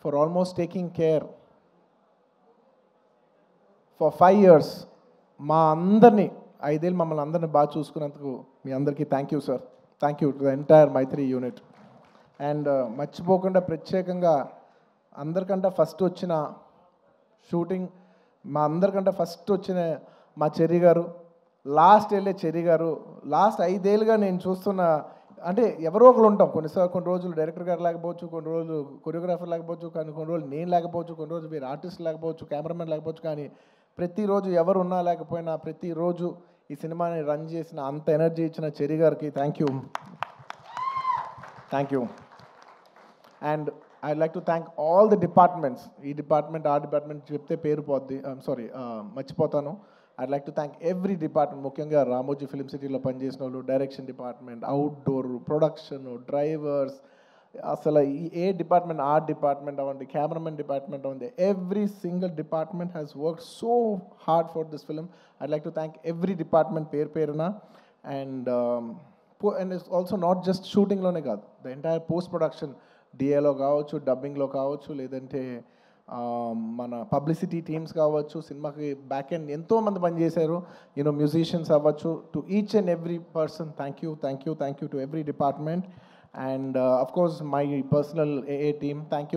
for almost taking care for 5 years. మా అందరినీ 5 ఏళ్ళు మమ్మల్ని అందరినీ బాగా చూసుకున్నందుకు మీ అందరికీ thank you sir. Thank you to the entire Mythri unit. And మర్చిపోకుండా ప్రత్యేకంగా అందరికంటే ఫస్ట్ వచ్చిన షూటింగ్ మా అందరికంటే ఫస్ట్ వచ్చిన మా చెర్రి గారు, లాస్ట్ వెళ్ళే చెర్రి గారు, లాస్ట్ 5 ఏళ్ళుగా నేను చూస్తున్న, అంటే ఎవరో ఒకరు ఉంటాం, కొన్ని రోజులు డైరెక్టర్ గారు లేకపోవచ్చు, కొన్ని రోజులు కొరియోగ్రాఫర్ లేకపోవచ్చు, కానీ కొన్ని రోజులు నేను లేకపోవచ్చు, కొన్ని రోజులు మీరు ఆర్టిస్ట్ లేకపోవచ్చు, కెమెరామెన్ లేకపోవచ్చు, కానీ ప్రతిరోజు ఎవరు ఉన్నా లేకపోయినా ప్రతిరోజు ఈ సినిమాని రన్ చేసిన అంత ఎనర్జీ ఇచ్చిన చెర్రి గారికి thank you. Thank you. And I like to thank all the departments. ఈ డిపార్ట్మెంట్ ఆ డిపార్ట్మెంట్ చెప్తే పేరు పోద్ది, సారీ మర్చిపోతాను. I'd like to thank every department, ముఖ్యంగా రామోజీ ఫిలిం సిటీలో పనిచేసిన వాళ్ళు, direction department, outdoor, production, drivers, అసలు ఏ డిపార్ట్మెంట్ ఆర్ట్ డిపార్ట్మెంట్ అవ్వండి, కెమెరామెన్ డిపార్ట్మెంట్ అవ్వండి, every single department has work so hard for this film. I'd like to thank every department పేరున. And and it's also not just షూటింగ్లోనే కాదు, the entire post production, డిఏలో కావచ్చు, డబ్బింగ్లో కావచ్చు, లేదంటే మన publicity teams కావచ్చు, సినిమాకి బ్యాక్ ఎండ్ ఎంతోమంది పనిచేశారు, యూనో మ్యూజిషియన్స్ అవ్వచ్చు, to each and every person thank you, thank you, thank you to every department. And of course my personal AA team, thank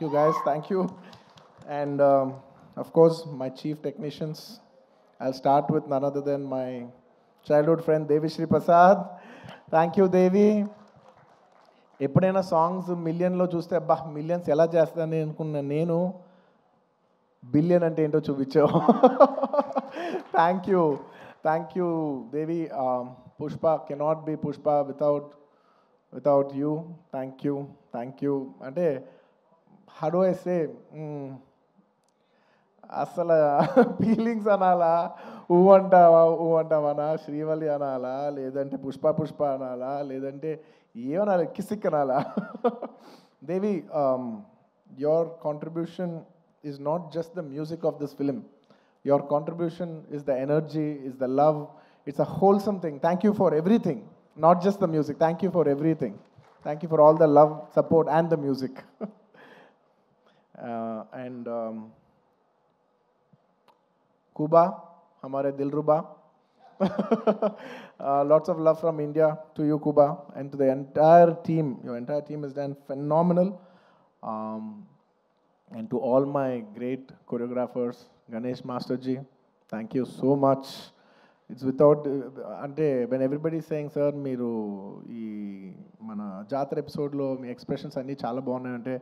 you guys, thank you. And of course my chief technicians, I'll start with none other than my childhood friend Devi Shri Prasad. Thank you Devi. ఎప్పుడైనా songs మిలియన్లో చూస్తే అబ్బా millions ఎలా చేస్తానని అనుకున్నా, నేను billion అంటే ఏంటో చూపించావు. Thank you Devi. Pushpa cannot be Pushpa without you. Thank you. అంటే how do I say, అసలు ఫీలింగ్స్ అనాలా, ఊ అంటావనా, శ్రీవల్లి అనాలా, లేదంటే పుష్ప అనాలా, లేదంటే ఏమనాలి, కిసిక్ అనాలా. Devi, your contribution is not just the music of this film. Your contribution is the energy, is the love. It's a wholesome thing. Thank you for everything. Not just the music. Thank you for everything. Thank you for all the love, support, and the music. And Kuba, hamare Dilruba. Lots of love from India to you, Kuba, and to the entire team. Your entire team has done phenomenal. And to all my great choreographers, Ganesh Master Ji, thank you so much. It's without, అంటే when everybody is saying sir మీరు ఈ మన జాతర ఎపిసోడ్లో మీ expressions అన్నీ చాలా బాగున్నాయి అంటే,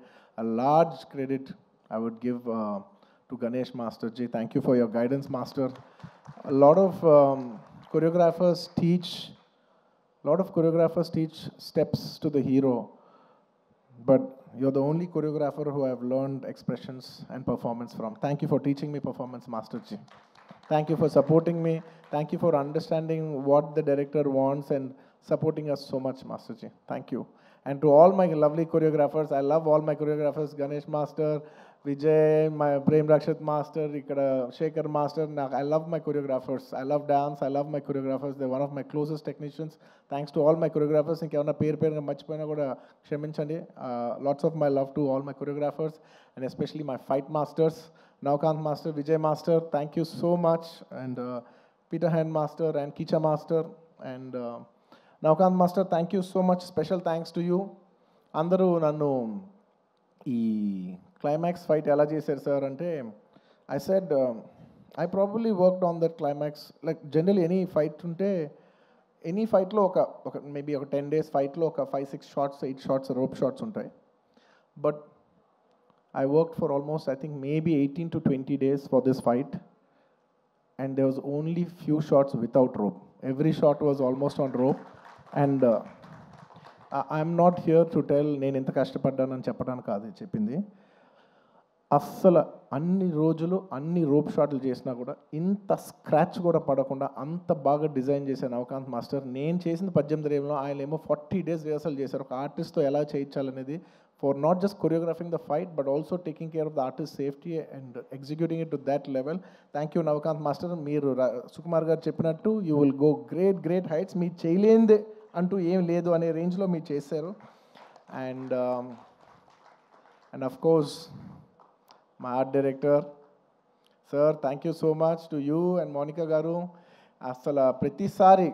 a large credit I would give to Ganesh Master Ji. Thank you for your guidance, Master. A lot of choreographers teach steps to the hero, but you're the only choreographer who I've learned expressions and performance from. Thank you for teaching me performance, Master Ji. Thank you for supporting me. Thank you for understanding what the director wants and supporting us so much, Master Ji. Thank you. And to all my lovely choreographers, I love all my choreographers, Ganesh Master, Vijay, my Prem Rakshat Master, Ikkada Shekhar Master. I love my choreographers. I love dance. I love my choreographers. They're one of my closest technicians. Thanks to all my choreographers. Inkevarna పేరుగా మర్చిపోయినా కూడా క్షమించండి. Lots of my love to all my choreographers and especially my fight masters, Navkant Master, Vijay Master, thank you so much. And Peter Hand Master and Kicha Master and Navkant Master, thank you so much. Special thanks to you. అందరూ నన్ను ఈ climax fight ఎలా చేశారు sir అంటే, I said I probably worked on that climax. Like generally any fight ఉంటే, any ఫైట్లో ఒక maybe ఒక 10 days ఫైట్లో ఒక 5-6 shots 8 shots rope shots ఉంటాయి. But I worked for almost, I think, maybe 18 to 20 days for this fight. And there was only few shots without rope. Every shot was almost on rope. And I'm not here to tell నేను ఎంత కష్టపడ్డానని చెప్పడానికి కాదు చెప్పింది. అస్సలు అన్ని రోజులు అన్ని rope షాట్లు చేసినా కూడా ఇంత స్క్రాచ్ కూడా పడకుండా అంత బాగా డిజైన్ చేశాను నవకాంత్ మాస్టర్. నేను చేసిన 18 ఏళ్ళలో ఆయన ఏమో 40 days రిహర్సల్ చేశారు ఒక ఆర్టిస్ట్తో ఎలా చేయించాలనేది, for not just choreographing the fight but also taking care of the artist safety and executing it to that level. Thank you Navakanth master. మీరు సుకుమార్ గారు చెప్పినట్టు you will go great heights. మీరు చేయలేనిదే అంటూ ఏం లేదు అనే రేంజ్లో మీరు చేశారు. And And of course, my art director, sir, thank you so much to you and Monica Garu. Asala Pratisari,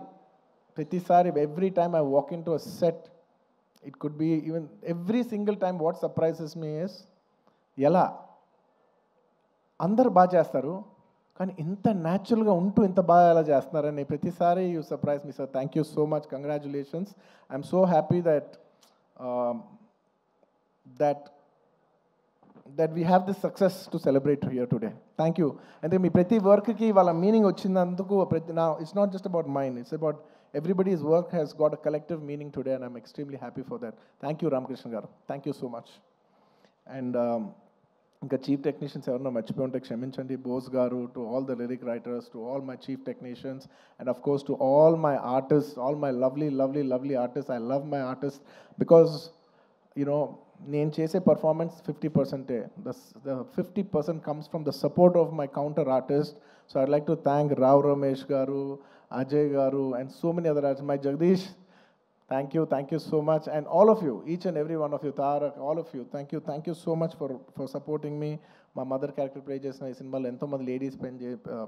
every time I walk into a set, it could be even every single time what surprises me is, ఎలా అందరు బాగా చేస్తారు కానీ ఇంత న్యాచురల్గా ఉంటూ ఇంత బాగా ఎలా చేస్తున్నారని ప్రతిసారి you surprise me sir thank you so much congratulations I'm so happy that we have this success to celebrate here today. Thank you. And then ప్రతి వర్క్కి వాళ్ళ మీనింగ్ వచ్చినందుకు now it's not just about mine, it's about everybody's work has got a collective meaning today and I'm extremely happy for that. Thank you Ramakrishna garu. Thank you so much. And ఇంకా chief technicians ఎవరన్నా మర్చిపోయి ఉంటే క్షమించండి బోస్ గారు to all the lyric writers to all my chief technicians and of course to all my artist all my lovely artist I love my artist because నేను చేసే performance 50%. The 50% comes from the support of my counter artist. So I'd like to thank Rao Ramesh garu, Ajay garu, and so many other artists. My Jagdish, thank you so much. And all of you, each and every one of you, Tarak, all of you, thank you so much for supporting me. My mother character play chesina ee cinema lo ento mandi ladies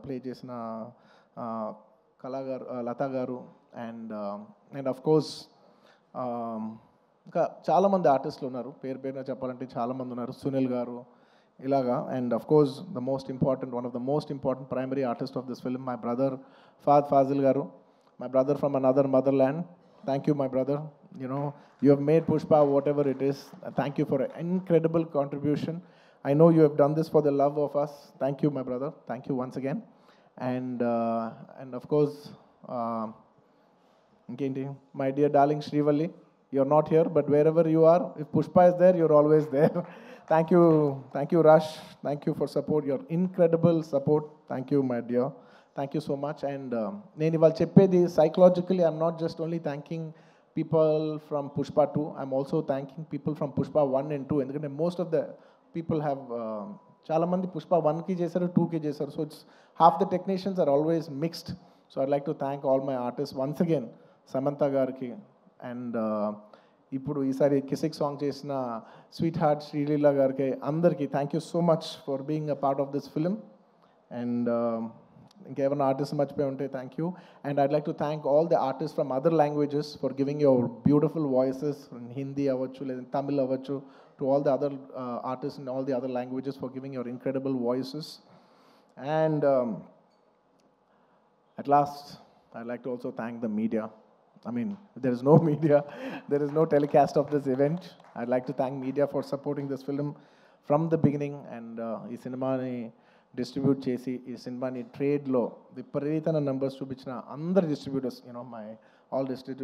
play chesina Kala garu, Lata garu, and of course ఇంకా చాలామంది ఆర్టిస్టులు ఉన్నారు పేరున చెప్పాలంటే చాలామంది ఉన్నారు సునీల్ గారు ఇలాగా and of course one of the most important primary artist of this film my brother Faasil గారు my brother from another mother land thank you my brother you have made Pushpa whatever it is thank you for incredible contribution I know you have done this for the love of us thank you my brother thank you once again and of course ఇంకేంటి my dear darling Srivalli. You're not here, but wherever you are, if Pushpa is there, you're always there. Thank you, Rush. Thank you for support, your incredible support. Thank you, my dear. Thank you so much. And నేను ఇవాళ చెప్పేది psychologically, I'm not just only thanking people from Pushpa 2, I'm also thanking people from Pushpa 1 and 2. ఎందుకంటే most of the people have, చాలా మంది Pushpa 1కి చేశారు, 2కి చేశారు. So it's half the technicians are always mixed. So I'd like to thank all my artists once again, Samantha గారికి and ఇప్పుడు ఈసారి కిసిక్ సాంగ్ చేసిన స్వీట్ హార్ట్ శ్రీలీల గారికి అందరికీ thank you so much for being a part of this film. And ఇంకేమైనా artist మర్చిపోయి ఉంటే thank you. And I'd like to thank all the artist from other languages for giving your beautiful voices, Hindi అవ్వచ్చు లేదా తమిళ్ అవ్వచ్చు, to all the other artist in all the other languages for giving your incredible voices. And at last, I'd like to also thank the media. I mean, there is no media, there is no telecast of this event. I'd like to thank media for supporting this film from the beginning and ee cinema ni distribute chesi ee cinema ni trade lo viparitana numbers chupichina andar distributors, my all distributors